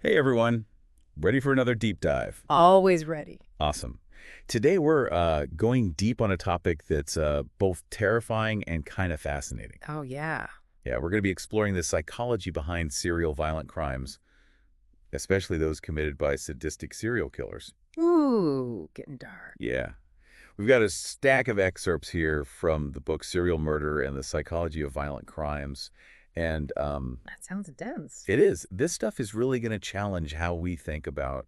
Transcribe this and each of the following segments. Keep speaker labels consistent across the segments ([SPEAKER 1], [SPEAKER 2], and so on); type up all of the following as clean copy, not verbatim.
[SPEAKER 1] Hey everyone, ready for another deep dive?
[SPEAKER 2] Always ready.
[SPEAKER 1] Awesome. Today we're going deep on a topic that's both terrifying and kind of fascinating.
[SPEAKER 2] Oh, yeah.
[SPEAKER 1] Yeah, we're going to be exploring the psychology behind serial violent crimes, especially those committed by sadistic serial killers.
[SPEAKER 2] Ooh, getting dark.
[SPEAKER 1] Yeah. We've got a stack of excerpts here from the book Serial Murder and the Psychology of Violent Crimes. And
[SPEAKER 2] That sounds intense.
[SPEAKER 1] it is. This stuff is really going to challenge how we think about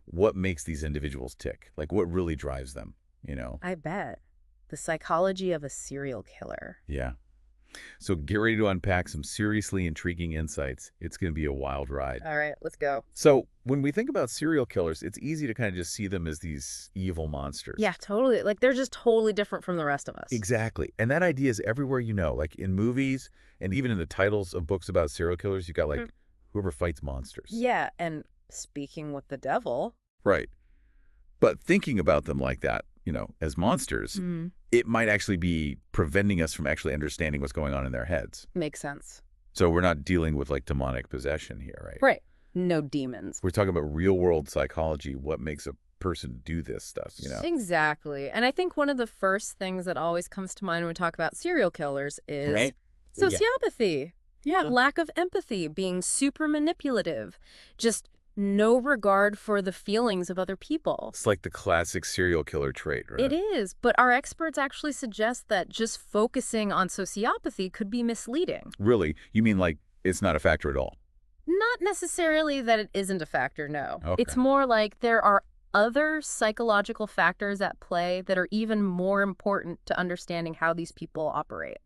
[SPEAKER 1] what makes these individuals tick, like what really drives them, you know?
[SPEAKER 2] I bet. The psychology of a serial killer.
[SPEAKER 1] Yeah. So get ready to unpack some seriously intriguing insights. It's going to be a wild ride.
[SPEAKER 2] All right, let's go.
[SPEAKER 1] So when we think about serial killers, it's easy to kind of just see them as these evil monsters.
[SPEAKER 2] Yeah, totally. Like, they're just totally different from the rest of us.
[SPEAKER 1] Exactly. And that idea is everywhere you know, like in movies and even in the titles of books about serial killers, you got like whoever fights monsters.
[SPEAKER 2] Yeah, and speaking with the devil.
[SPEAKER 1] Right. But thinking about them like that, as monsters, it might actually be preventing us from actually understanding what's going on in their heads.
[SPEAKER 2] Makes sense.
[SPEAKER 1] So we're not dealing with like demonic possession here, right?
[SPEAKER 2] Right. No demons.
[SPEAKER 1] We're talking about real world psychology, what makes a person do this stuff,
[SPEAKER 2] Exactly. And I think one of the first things that always comes to mind when we talk about serial killers is
[SPEAKER 1] Right?
[SPEAKER 2] sociopathy. Yeah, lack of empathy, being super manipulative, just no regard for the feelings of other people.
[SPEAKER 1] It's like the classic serial killer trait, right?
[SPEAKER 2] It is, but our experts actually suggest that just focusing on sociopathy could be misleading.
[SPEAKER 1] Really? You mean like it's not a factor at all?
[SPEAKER 2] Not necessarily that it isn't a factor, no.
[SPEAKER 1] Okay.
[SPEAKER 2] It's more like there are other psychological factors at play that are even more important to understanding how these people operate.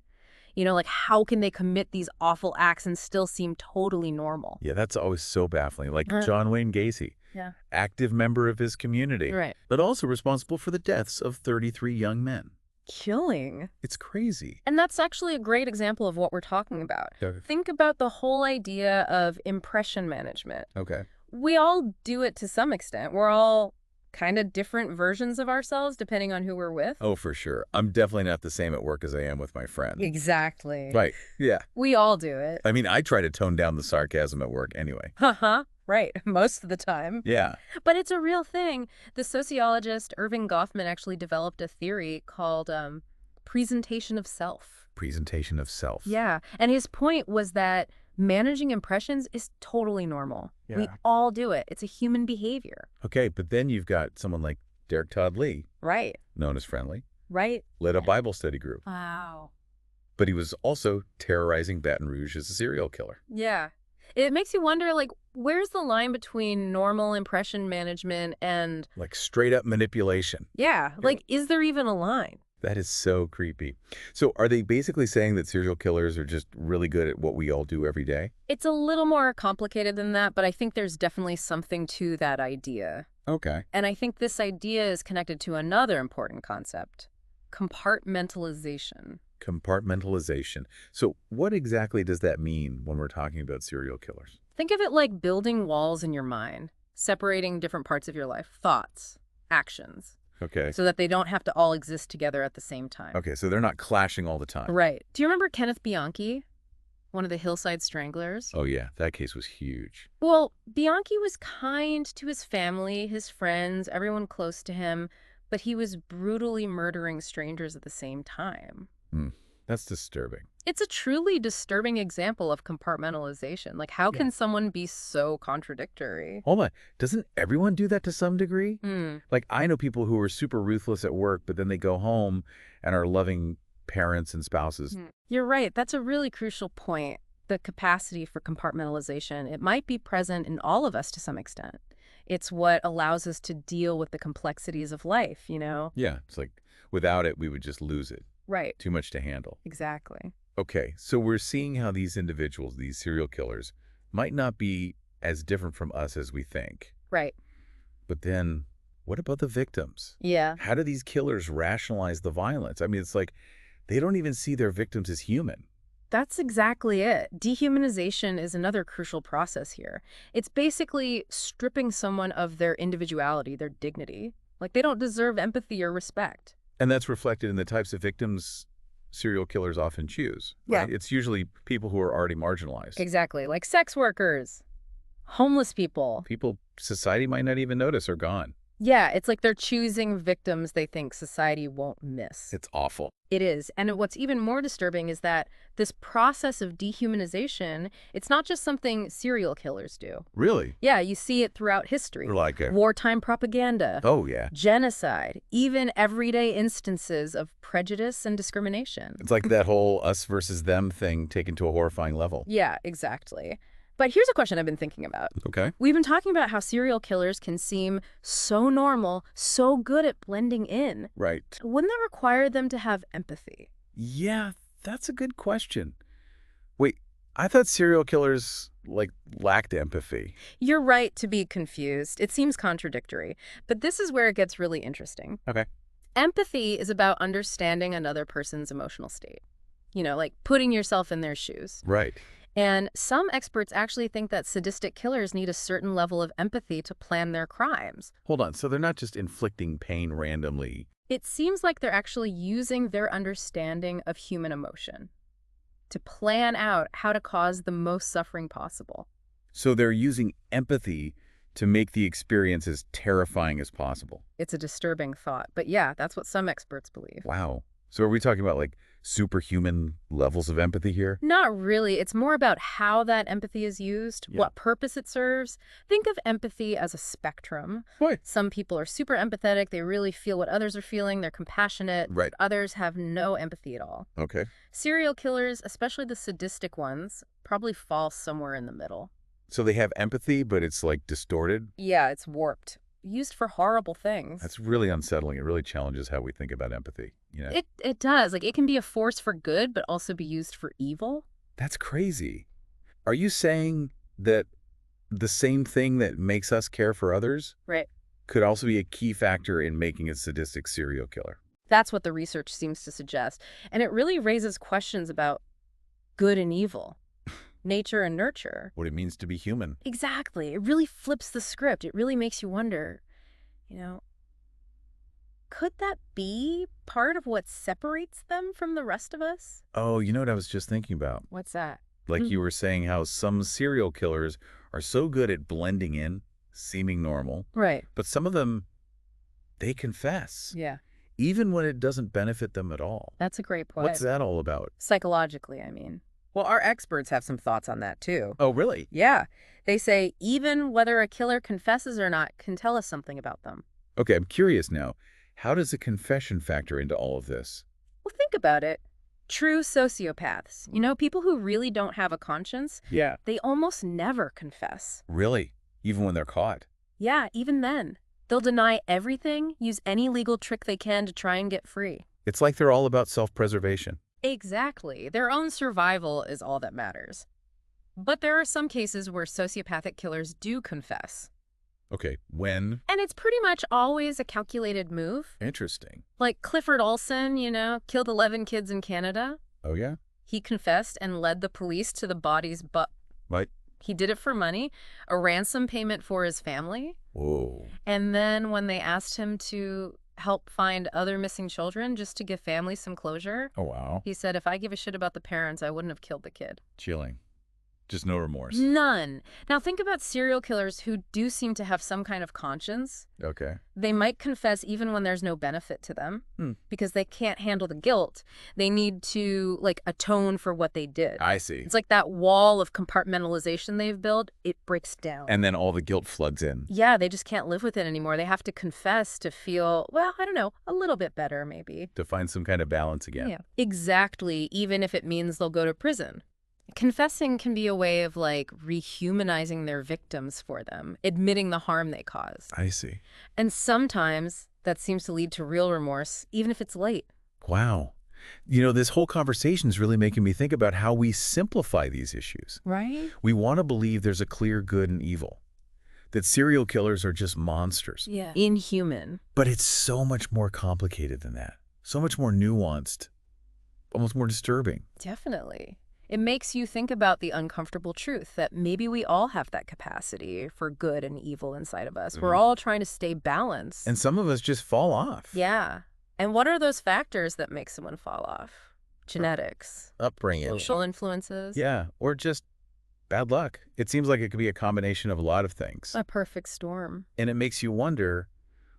[SPEAKER 2] Like how can they commit these awful acts and still seem totally normal?
[SPEAKER 1] Yeah, that's always so baffling. Like John Wayne Gacy,
[SPEAKER 2] Yeah.
[SPEAKER 1] active member of his community,
[SPEAKER 2] Right.
[SPEAKER 1] but also responsible for the deaths of 33 young men.
[SPEAKER 2] Killing.
[SPEAKER 1] It's crazy.
[SPEAKER 2] And that's actually a great example of what we're talking about.
[SPEAKER 1] Okay.
[SPEAKER 2] Think about the whole idea of impression management.
[SPEAKER 1] Okay.
[SPEAKER 2] We all do it to some extent. We're all kind of different versions of ourselves depending on who we're with.
[SPEAKER 1] Oh, for sure. I'm definitely not the same at work as I am with my friends.
[SPEAKER 2] Exactly.
[SPEAKER 1] Right. Yeah.
[SPEAKER 2] We all do it.
[SPEAKER 1] I mean, I try to tone down the sarcasm at work anyway.
[SPEAKER 2] Haha. Right. Most of the time.
[SPEAKER 1] Yeah.
[SPEAKER 2] But it's a real thing. The sociologist Irving Goffman actually developed a theory called presentation of self.
[SPEAKER 1] Presentation of self.
[SPEAKER 2] Yeah. And his point was that managing impressions is totally normal.
[SPEAKER 1] Yeah.
[SPEAKER 2] We all do it. It's a human behavior.
[SPEAKER 1] Okay, but then you've got someone like Derek Todd Lee,
[SPEAKER 2] Right.
[SPEAKER 1] known as Friendly,
[SPEAKER 2] Right.
[SPEAKER 1] led a Bible study group.
[SPEAKER 2] Wow.
[SPEAKER 1] But he was also terrorizing Baton Rouge as a serial killer.
[SPEAKER 2] Yeah. It makes you wonder, like, where's the line between normal impression management and,
[SPEAKER 1] Like straight up manipulation.
[SPEAKER 2] like, is there even a line?
[SPEAKER 1] That is so creepy. So are they basically saying that serial killers are just really good at what we all do every day?
[SPEAKER 2] It's a little more complicated than that, but I think there's definitely something to that idea.
[SPEAKER 1] Okay.
[SPEAKER 2] And I think this idea is connected to another important concept, compartmentalization.
[SPEAKER 1] Compartmentalization. So what exactly does that mean when we're talking about serial killers?
[SPEAKER 2] Think of it like building walls in your mind, separating different parts of your life, thoughts, actions,
[SPEAKER 1] Okay.
[SPEAKER 2] so that they don't have to all exist together at the same time.
[SPEAKER 1] Okay, so they're not clashing all the time.
[SPEAKER 2] Right. Do you remember Kenneth Bianchi, one of the Hillside Stranglers?
[SPEAKER 1] Oh yeah, that case was huge.
[SPEAKER 2] Well, Bianchi was kind to his family, his friends, everyone close to him, but he was brutally murdering strangers at the same time.
[SPEAKER 1] That's disturbing.
[SPEAKER 2] It's a truly disturbing example of compartmentalization. Like, how can someone be so contradictory?
[SPEAKER 1] Hold on. Doesn't everyone do that to some degree?
[SPEAKER 2] Hmm.
[SPEAKER 1] Like, I know people who are super ruthless at work, but then they go home and are loving parents and spouses.
[SPEAKER 2] You're right. That's a really crucial point. The capacity for compartmentalization, it might be present in all of us to some extent. It's what allows us to deal with the complexities of life,
[SPEAKER 1] Yeah, it's like without it, we would just lose it.
[SPEAKER 2] Right.
[SPEAKER 1] Too much to handle.
[SPEAKER 2] Exactly.
[SPEAKER 1] Okay, so we're seeing how these individuals, these serial killers, might not be as different from us as we think.
[SPEAKER 2] Right.
[SPEAKER 1] But then, what about the victims?
[SPEAKER 2] Yeah.
[SPEAKER 1] How do these killers rationalize the violence? I mean, it's like they don't even see their victims as human.
[SPEAKER 2] That's exactly it. Dehumanization is another crucial process here. It's basically stripping someone of their individuality, their dignity. Like, they don't deserve empathy or respect.
[SPEAKER 1] And that's reflected in the types of victims serial killers often choose. Right?
[SPEAKER 2] Yeah.
[SPEAKER 1] It's usually people who are already marginalized.
[SPEAKER 2] Exactly. Like sex workers. Homeless people.
[SPEAKER 1] People society might not even notice are gone.
[SPEAKER 2] Yeah, it's like they're choosing victims they think society won't miss.
[SPEAKER 1] It's awful.
[SPEAKER 2] It is. And what's even more disturbing is that this process of dehumanization, it's not just something serial killers do.
[SPEAKER 1] Really?
[SPEAKER 2] Yeah, you see it throughout history.
[SPEAKER 1] Like a...
[SPEAKER 2] Wartime propaganda.
[SPEAKER 1] Oh, yeah.
[SPEAKER 2] Genocide. Even everyday instances of prejudice and discrimination.
[SPEAKER 1] It's like that whole us versus them thing taken to a horrifying level.
[SPEAKER 2] Yeah, exactly. But here's a question I've been thinking about.
[SPEAKER 1] Okay.
[SPEAKER 2] We've been talking about how serial killers can seem so normal, so good at blending in.
[SPEAKER 1] Right.
[SPEAKER 2] Wouldn't that require them to have empathy?
[SPEAKER 1] Yeah, that's a good question. Wait, I thought serial killers, lacked empathy.
[SPEAKER 2] You're right to be confused. It seems contradictory. But this is where it gets really interesting.
[SPEAKER 1] Okay.
[SPEAKER 2] Empathy is about understanding another person's emotional state. Like putting yourself in their shoes.
[SPEAKER 1] Right.
[SPEAKER 2] And some experts actually think that sadistic killers need a certain level of empathy to plan their crimes.
[SPEAKER 1] Hold on, so they're not just inflicting pain randomly.
[SPEAKER 2] It seems like they're actually using their understanding of human emotion to plan out how to cause the most suffering possible.
[SPEAKER 1] So they're using empathy to make the experience as terrifying as possible.
[SPEAKER 2] It's a disturbing thought, but yeah, that's what some experts believe.
[SPEAKER 1] Wow. So are we talking about superhuman levels of empathy here?
[SPEAKER 2] Not really. It's more about how that empathy is used, what purpose it serves. Think of empathy as a spectrum.
[SPEAKER 1] Right.
[SPEAKER 2] Some people are super empathetic. They really feel what others are feeling. They're compassionate.
[SPEAKER 1] Right.
[SPEAKER 2] Others have no empathy at all.
[SPEAKER 1] Okay.
[SPEAKER 2] Serial killers, especially the sadistic ones, probably fall somewhere in the middle.
[SPEAKER 1] So they have empathy, but it's distorted?
[SPEAKER 2] Yeah, it's warped. Used for horrible things.
[SPEAKER 1] That's really unsettling. It really challenges how we think about empathy.
[SPEAKER 2] It does. It can be a force for good, but also be used for evil.
[SPEAKER 1] That's crazy. Are you saying that the same thing that makes us care for others
[SPEAKER 2] Right.
[SPEAKER 1] could also be a key factor in making a sadistic serial killer?
[SPEAKER 2] That's what the research seems to suggest. And it really raises questions about good and evil, nature and nurture.
[SPEAKER 1] What it means to be human.
[SPEAKER 2] Exactly. It really flips the script. It really makes you wonder, could that be part of what separates them from the rest of us?
[SPEAKER 1] Oh, you know what I was just thinking about?
[SPEAKER 2] What's that?
[SPEAKER 1] You were saying how some serial killers are so good at blending in, seeming normal.
[SPEAKER 2] Right.
[SPEAKER 1] But some of them, they confess.
[SPEAKER 2] Yeah.
[SPEAKER 1] Even when it doesn't benefit them at all.
[SPEAKER 2] That's a great point.
[SPEAKER 1] What's that all about?
[SPEAKER 2] Psychologically, I mean. Well, our experts have some thoughts on that, too.
[SPEAKER 1] Oh, really?
[SPEAKER 2] Yeah. They say even whether a killer confesses or not can tell us something about them.
[SPEAKER 1] Okay, I'm curious now. How does a confession factor into all of this?
[SPEAKER 2] Well, think about it. True sociopaths, people who really don't have a conscience,
[SPEAKER 1] Yeah.
[SPEAKER 2] they almost never confess.
[SPEAKER 1] Really? Even when they're caught?
[SPEAKER 2] Yeah, even then. They'll deny everything, use any legal trick they can to try and get free.
[SPEAKER 1] It's like they're all about self-preservation.
[SPEAKER 2] Exactly. Their own survival is all that matters. But there are some cases where sociopathic killers do confess.
[SPEAKER 1] Okay, when?
[SPEAKER 2] And it's pretty much always a calculated move.
[SPEAKER 1] Interesting.
[SPEAKER 2] Like Clifford Olson, killed 11 kids in Canada.
[SPEAKER 1] Oh, yeah?
[SPEAKER 2] He confessed and led the police to the bodies, but
[SPEAKER 1] Right.
[SPEAKER 2] he did it for money, a ransom payment for his family.
[SPEAKER 1] Whoa.
[SPEAKER 2] And then when they asked him to help find other missing children just to give families some closure,
[SPEAKER 1] Oh, wow.
[SPEAKER 2] he said, if I give a shit about the parents, I wouldn't have killed the kid.
[SPEAKER 1] Chilling. Just no remorse.
[SPEAKER 2] None. Now think about serial killers who do seem to have some kind of conscience.
[SPEAKER 1] Okay.
[SPEAKER 2] They might confess even when there's no benefit to them because they can't handle the guilt. They need to atone for what they did.
[SPEAKER 1] I see.
[SPEAKER 2] It's like that wall of compartmentalization they've built, it breaks down.
[SPEAKER 1] And then all the guilt floods in.
[SPEAKER 2] Yeah, they just can't live with it anymore. They have to confess to feel, well, I don't know, a little bit better maybe.
[SPEAKER 1] To find some kind of balance again.
[SPEAKER 2] Yeah, exactly, even if it means they'll go to prison. Confessing can be a way of rehumanizing their victims for them, admitting the harm they caused.
[SPEAKER 1] I see.
[SPEAKER 2] And sometimes that seems to lead to real remorse, even if it's late.
[SPEAKER 1] Wow. This whole conversation is really making me think about how we simplify these issues.
[SPEAKER 2] Right?
[SPEAKER 1] We want to believe there's a clear good and evil, that serial killers are just monsters.
[SPEAKER 2] Yeah. Inhuman.
[SPEAKER 1] But it's so much more complicated than that. So much more nuanced, almost more disturbing.
[SPEAKER 2] Definitely. It makes you think about the uncomfortable truth that maybe we all have that capacity for good and evil inside of us. We're all trying to stay balanced.
[SPEAKER 1] And some of us just fall off.
[SPEAKER 2] Yeah. And what are those factors that make someone fall off? Genetics.
[SPEAKER 1] Upbringing.
[SPEAKER 2] Social influences.
[SPEAKER 1] Yeah, or just bad luck. It seems like it could be a combination of a lot of things.
[SPEAKER 2] A perfect storm.
[SPEAKER 1] And it makes you wonder,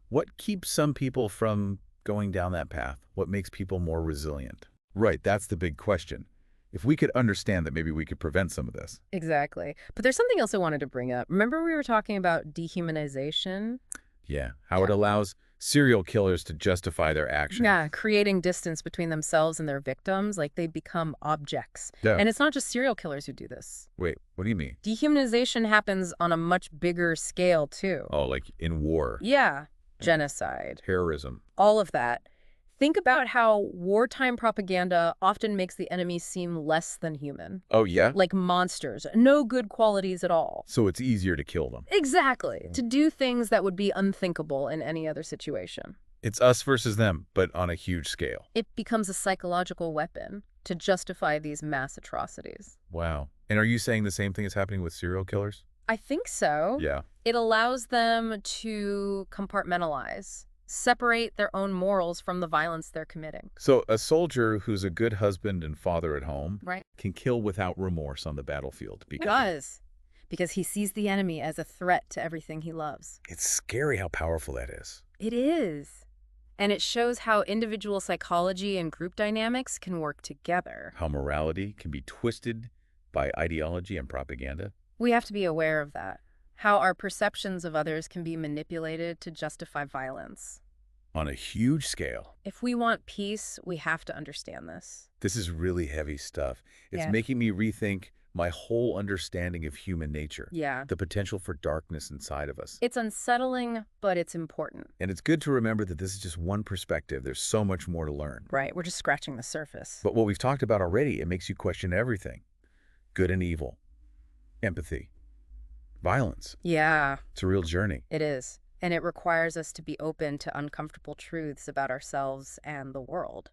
[SPEAKER 1] what keeps some people from going down that path? What makes people more resilient? Right, that's the big question. If we could understand that, maybe we could prevent some of this.
[SPEAKER 2] Exactly. But there's something else I wanted to bring up. Remember we were talking about dehumanization?
[SPEAKER 1] Yeah, how it allows serial killers to justify their actions.
[SPEAKER 2] Yeah, creating distance between themselves and their victims, like they become objects.
[SPEAKER 1] Yeah.
[SPEAKER 2] And it's not just serial killers who do this.
[SPEAKER 1] Wait, what do you mean?
[SPEAKER 2] Dehumanization happens on a much bigger scale, too.
[SPEAKER 1] Oh, like in war,
[SPEAKER 2] Yeah. Genocide.
[SPEAKER 1] terrorism.
[SPEAKER 2] All of that. Think about how wartime propaganda often makes the enemy seem less than human.
[SPEAKER 1] Oh, yeah?
[SPEAKER 2] Like monsters. No good qualities at all.
[SPEAKER 1] So it's easier to kill them.
[SPEAKER 2] Exactly. To do things that would be unthinkable in any other situation.
[SPEAKER 1] It's us versus them, but on a huge scale.
[SPEAKER 2] It becomes a psychological weapon to justify these mass atrocities.
[SPEAKER 1] Wow. And are you saying the same thing is happening with serial killers?
[SPEAKER 2] I think so.
[SPEAKER 1] Yeah.
[SPEAKER 2] It allows them to compartmentalize, separate their own morals from the violence they're committing.
[SPEAKER 1] So a soldier who's a good husband and father at home
[SPEAKER 2] Right.
[SPEAKER 1] can kill without remorse on the battlefield.
[SPEAKER 2] Because he sees the enemy as a threat to everything he loves.
[SPEAKER 1] It's scary how powerful that is.
[SPEAKER 2] It is. And it shows how individual psychology and group dynamics can work together.
[SPEAKER 1] How morality can be twisted by ideology and propaganda.
[SPEAKER 2] We have to be aware of that. How our perceptions of others can be manipulated to justify violence.
[SPEAKER 1] On a huge scale.
[SPEAKER 2] If we want peace, we have to understand this.
[SPEAKER 1] This is really heavy stuff. It's
[SPEAKER 2] Yeah.
[SPEAKER 1] making me rethink my whole understanding of human nature.
[SPEAKER 2] Yeah.
[SPEAKER 1] The potential for darkness inside of us.
[SPEAKER 2] It's unsettling, but it's important.
[SPEAKER 1] And it's good to remember that this is just one perspective. There's so much more to learn.
[SPEAKER 2] Right, we're just scratching the surface.
[SPEAKER 1] But what we've talked about already, it makes you question everything. Good and evil. Empathy. Violence.
[SPEAKER 2] Yeah,
[SPEAKER 1] It's a real journey.
[SPEAKER 2] it is. And it requires us to be open to uncomfortable truths about ourselves and the world.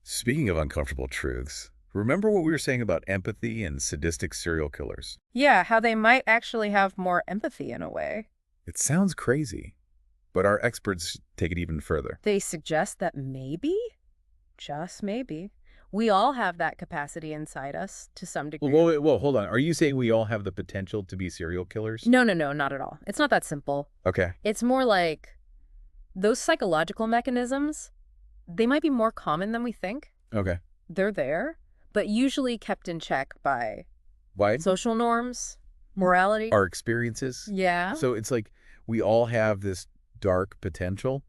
[SPEAKER 1] Speaking of uncomfortable truths, remember what we were saying about empathy and sadistic serial killers?
[SPEAKER 2] Yeah, how they might actually have more empathy in a way.
[SPEAKER 1] It sounds crazy, but our experts take it even further.
[SPEAKER 2] They suggest that maybe, just maybe, we all have that capacity inside us to some degree.
[SPEAKER 1] Whoa, hold on. Are you saying we all have the potential to be serial killers?
[SPEAKER 2] No, not at all. It's not that simple.
[SPEAKER 1] Okay.
[SPEAKER 2] It's more like those psychological mechanisms, they might be more common than we think.
[SPEAKER 1] Okay.
[SPEAKER 2] They're there, but usually kept in check by
[SPEAKER 1] Why?
[SPEAKER 2] social norms, morality.
[SPEAKER 1] Our experiences?
[SPEAKER 2] Yeah.
[SPEAKER 1] So it's like we all have this dark potential,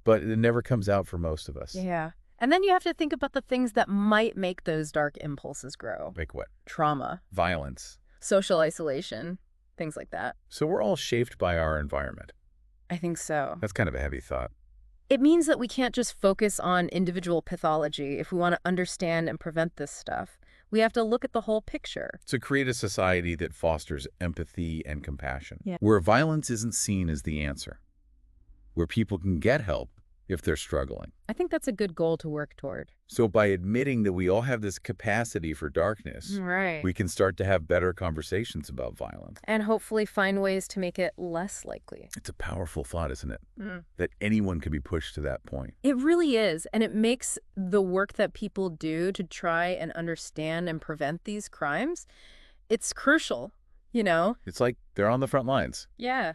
[SPEAKER 1] but it never comes out for most of us.
[SPEAKER 2] Yeah. And then you have to think about the things that might make those dark impulses grow.
[SPEAKER 1] Like what?
[SPEAKER 2] Trauma,
[SPEAKER 1] Violence.
[SPEAKER 2] social isolation, things like that.
[SPEAKER 1] So we're all shaped by our environment.
[SPEAKER 2] I think so.
[SPEAKER 1] That's kind of a heavy thought.
[SPEAKER 2] It means that we can't just focus on individual pathology if we want to understand and prevent this stuff. We have to look at the whole picture.
[SPEAKER 1] To create a society that fosters empathy and compassion.
[SPEAKER 2] Yeah.
[SPEAKER 1] Where violence isn't seen as the answer. Where people can get help if they're struggling.
[SPEAKER 2] I think that's a good goal to work toward.
[SPEAKER 1] So by admitting that we all have this capacity for darkness,
[SPEAKER 2] Right.
[SPEAKER 1] we can start to have better conversations about violence.
[SPEAKER 2] And hopefully find ways to make it less likely.
[SPEAKER 1] It's a powerful thought, isn't it? That anyone can be pushed to that point.
[SPEAKER 2] It really is. And it makes the work that people do to try and understand and prevent these crimes, it's crucial, you know?
[SPEAKER 1] It's like they're on the front lines.
[SPEAKER 2] Yeah.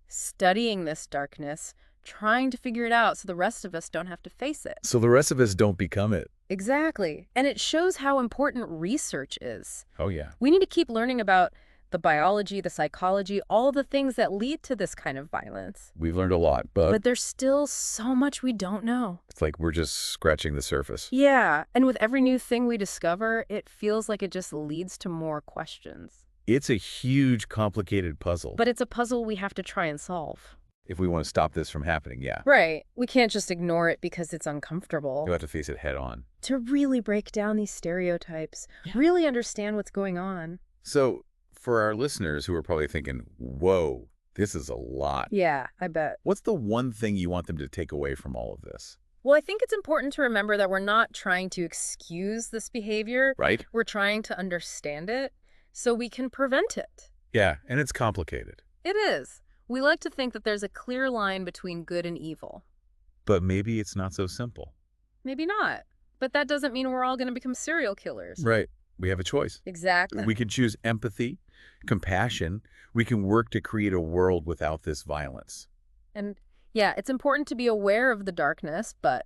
[SPEAKER 2] Studying this darkness, trying to figure it out so the rest of us don't have to face it.
[SPEAKER 1] So the rest of us don't become it.
[SPEAKER 2] Exactly. And it shows how important research is.
[SPEAKER 1] Oh, yeah.
[SPEAKER 2] We need to keep learning about the biology, the psychology, all the things that lead to this kind of violence.
[SPEAKER 1] We've learned a lot, but
[SPEAKER 2] there's still so much we don't know.
[SPEAKER 1] it's like we're just scratching the surface.
[SPEAKER 2] Yeah. And with every new thing we discover, it feels like it just leads to more questions.
[SPEAKER 1] It's a huge, complicated puzzle.
[SPEAKER 2] But it's a puzzle we have to try and solve.
[SPEAKER 1] If we want to stop this from happening, yeah.
[SPEAKER 2] Right. We can't just ignore it because it's uncomfortable.
[SPEAKER 1] You have to face it head on.
[SPEAKER 2] To really break down these stereotypes, really understand what's going on.
[SPEAKER 1] So for our listeners who are probably thinking, whoa, this is a lot.
[SPEAKER 2] Yeah, I bet.
[SPEAKER 1] What's the one thing you want them to take away from all of this?
[SPEAKER 2] Well, I think it's important to remember that we're not trying to excuse this behavior.
[SPEAKER 1] Right?
[SPEAKER 2] We're trying to understand it so we can prevent it.
[SPEAKER 1] Yeah, and it's complicated.
[SPEAKER 2] It is. We like to think that there's a clear line between good and evil.
[SPEAKER 1] But maybe it's not so simple.
[SPEAKER 2] Maybe not. But that doesn't mean we're all going to become serial killers.
[SPEAKER 1] Right. We have a choice.
[SPEAKER 2] Exactly.
[SPEAKER 1] We can choose empathy, compassion. We can work to create a world without this violence.
[SPEAKER 2] And yeah, it's important to be aware of the darkness, but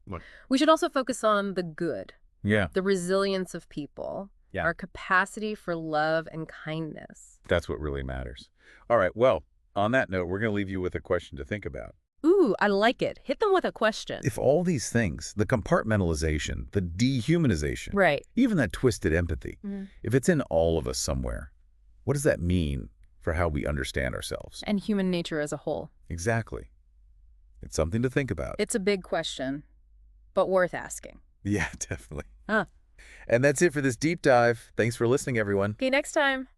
[SPEAKER 1] What?
[SPEAKER 2] we should also focus on the good,
[SPEAKER 1] Yeah,
[SPEAKER 2] the resilience of people,
[SPEAKER 1] Yeah.
[SPEAKER 2] our capacity for love and kindness.
[SPEAKER 1] that's what really matters. All right, well, on that note, we're going to leave you with a question to think about.
[SPEAKER 2] Ooh, I like it. Hit them with a question.
[SPEAKER 1] If all these things, the compartmentalization, the dehumanization,
[SPEAKER 2] Right.
[SPEAKER 1] even that twisted empathy,
[SPEAKER 2] Mhm.
[SPEAKER 1] if it's in all of us somewhere, what does that mean for how we understand ourselves?
[SPEAKER 2] And human nature as a whole.
[SPEAKER 1] Exactly. It's something to think about.
[SPEAKER 2] It's a big question, but worth asking.
[SPEAKER 1] Yeah, definitely.
[SPEAKER 2] Huh.
[SPEAKER 1] And that's it for this deep dive. Thanks for listening, everyone.
[SPEAKER 2] Okay, next time.